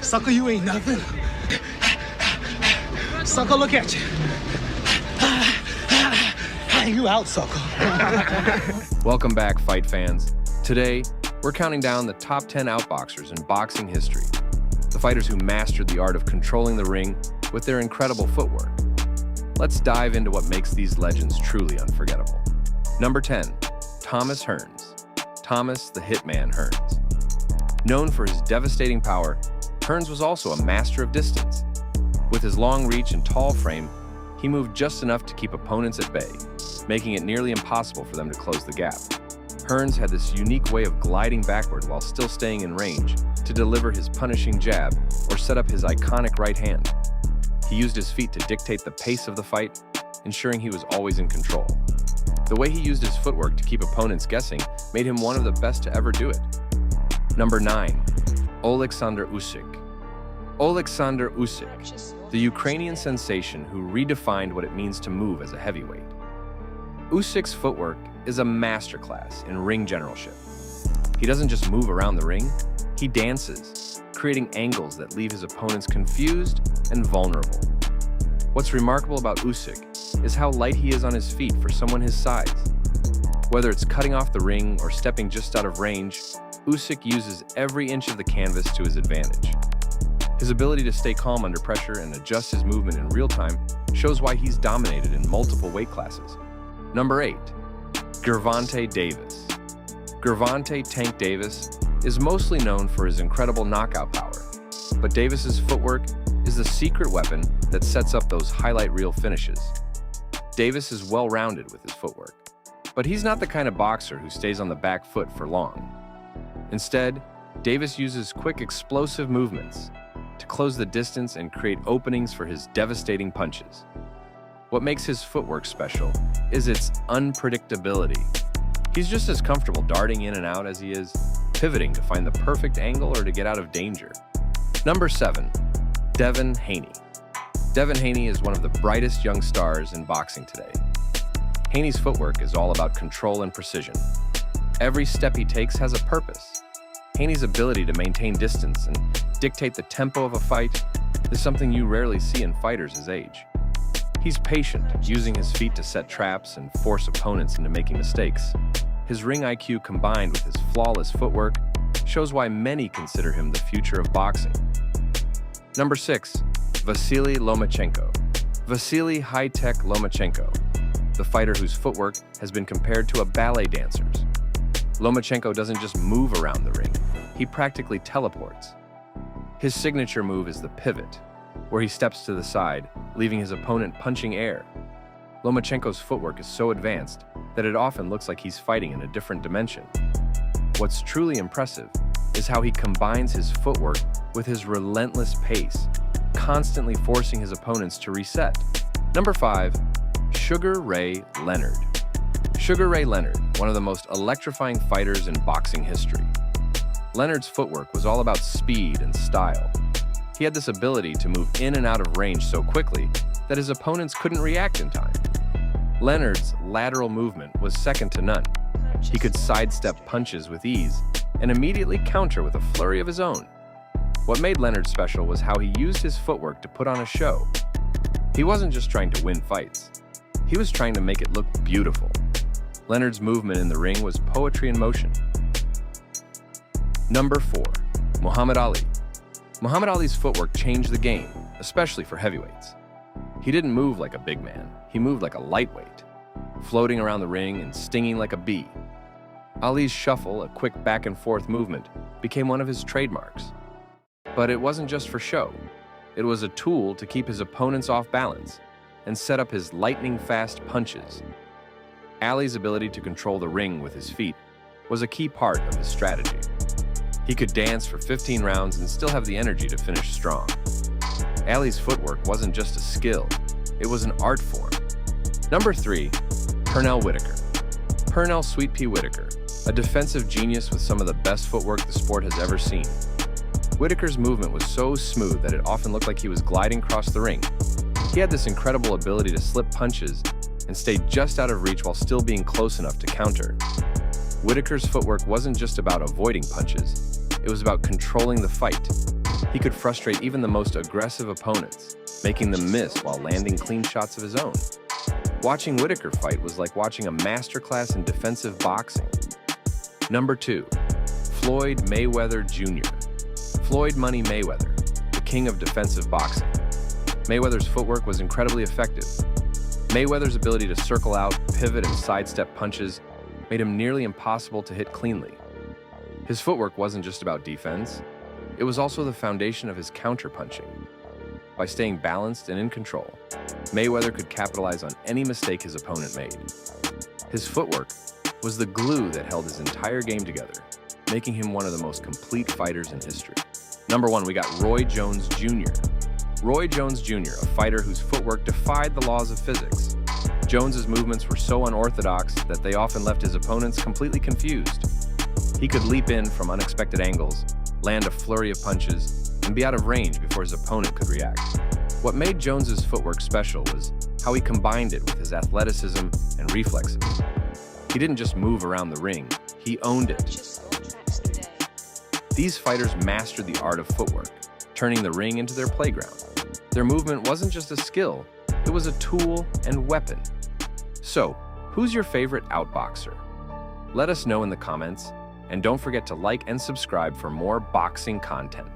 Sucker, you ain't nothing. Sucker, look at you. You out, sucker. Welcome back, fight fans. Today, we're counting down the top 10 outboxers in boxing history. The fighters who mastered the art of controlling the ring with their incredible footwork. Let's dive into what makes these legends truly unforgettable. Number 10, Thomas Hearns. Thomas the Hitman Hearns. Known for his devastating power, Hearns was also a master of distance. With his long reach and tall frame, he moved just enough to keep opponents at bay, making it nearly impossible for them to close the gap. Hearns had this unique way of gliding backward while still staying in range to deliver his punishing jab or set up his iconic right hand. He used his feet to dictate the pace of the fight, ensuring he was always in control. The way he used his footwork to keep opponents guessing made him one of the best to ever do it. Number 9, Oleksandr Usyk. Oleksandr Usyk, the Ukrainian sensation who redefined what it means to move as a heavyweight. Usyk's footwork is a masterclass in ring generalship. He doesn't just move around the ring, he dances, creating angles that leave his opponents confused and vulnerable. What's remarkable about Usyk is how light he is on his feet for someone his size. Whether it's cutting off the ring or stepping just out of range, Usyk uses every inch of the canvas to his advantage. His ability to stay calm under pressure and adjust his movement in real time shows why he's dominated in multiple weight classes. Number 8, Gervonta Davis. Gervonta "Tank" Davis is mostly known for his incredible knockout power, but Davis's footwork is the secret weapon that sets up those highlight reel finishes. Davis is well-rounded with his footwork, but he's not the kind of boxer who stays on the back foot for long. Instead, Davis uses quick, explosive movements to close the distance and create openings for his devastating punches. What makes his footwork special is its unpredictability. He's just as comfortable darting in and out as he is pivoting to find the perfect angle or to get out of danger. Number 7, Devin Haney. Devin Haney is one of the brightest young stars in boxing today. Haney's footwork is all about control and precision. Every step he takes has a purpose. Haney's ability to maintain distance and dictate the tempo of a fight is something you rarely see in fighters his age. He's patient, using his feet to set traps and force opponents into making mistakes. His ring IQ combined with his flawless footwork shows why many consider him the future of boxing. Number 6, Vasily Lomachenko. Vasily "High-Tech" Lomachenko, the fighter whose footwork has been compared to a ballet dancer's. Lomachenko doesn't just move around the ring, he practically teleports. His signature move is the pivot, where he steps to the side, leaving his opponent punching air. Lomachenko's footwork is so advanced that it often looks like he's fighting in a different dimension. What's truly impressive is how he combines his footwork with his relentless pace, constantly forcing his opponents to reset. Number 5, Sugar Ray Leonard. Sugar Ray Leonard, one of the most electrifying fighters in boxing history. Leonard's footwork was all about speed and style. He had this ability to move in and out of range so quickly that his opponents couldn't react in time. Leonard's lateral movement was second to none. He could sidestep punches with ease and immediately counter with a flurry of his own. What made Leonard special was how he used his footwork to put on a show. He wasn't just trying to win fights. He was trying to make it look beautiful. Leonard's movement in the ring was poetry in motion. Number 4, Muhammad Ali. Muhammad Ali's footwork changed the game, especially for heavyweights. He didn't move like a big man, he moved like a lightweight, floating around the ring and stinging like a bee. Ali's shuffle, a quick back and forth movement, became one of his trademarks. But it wasn't just for show. It was a tool to keep his opponents off balance and set up his lightning-fast punches. Ali's ability to control the ring with his feet was a key part of his strategy. He could dance for 15 rounds and still have the energy to finish strong. Ali's footwork wasn't just a skill, it was an art form. Number 3, Pernell Whitaker. Pernell "Sweet Pea" Whitaker, a defensive genius with some of the best footwork the sport has ever seen. Whitaker's movement was so smooth that it often looked like he was gliding across the ring. He had this incredible ability to slip punches and stay just out of reach while still being close enough to counter. Whitaker's footwork wasn't just about avoiding punches, It was about controlling the fight. He could frustrate even the most aggressive opponents, making them miss while landing clean shots of his own. Watching Whitaker fight was like watching a masterclass in defensive boxing. Number 2, Floyd Mayweather Jr. Floyd Money Mayweather, the king of defensive boxing. Mayweather's footwork was incredibly effective. Mayweather's ability to circle out, pivot, and sidestep punches made him nearly impossible to hit cleanly. His footwork wasn't just about defense, it was also the foundation of his counter-punching. By staying balanced and in control, Mayweather could capitalize on any mistake his opponent made. His footwork was the glue that held his entire game together, making him one of the most complete fighters in history. Number 1, we got Roy Jones Jr. Roy Jones Jr., a fighter whose footwork defied the laws of physics. Jones's movements were so unorthodox that they often left his opponents completely confused. He could leap in from unexpected angles, land a flurry of punches, and be out of range before his opponent could react. What made Jones's footwork special was how he combined it with his athleticism and reflexes. He didn't just move around the ring, he owned it. These fighters mastered the art of footwork, turning the ring into their playground. Their movement wasn't just a skill, it was a tool and weapon. So, who's your favorite outboxer? Let us know in the comments, and don't forget to like and subscribe for more boxing content.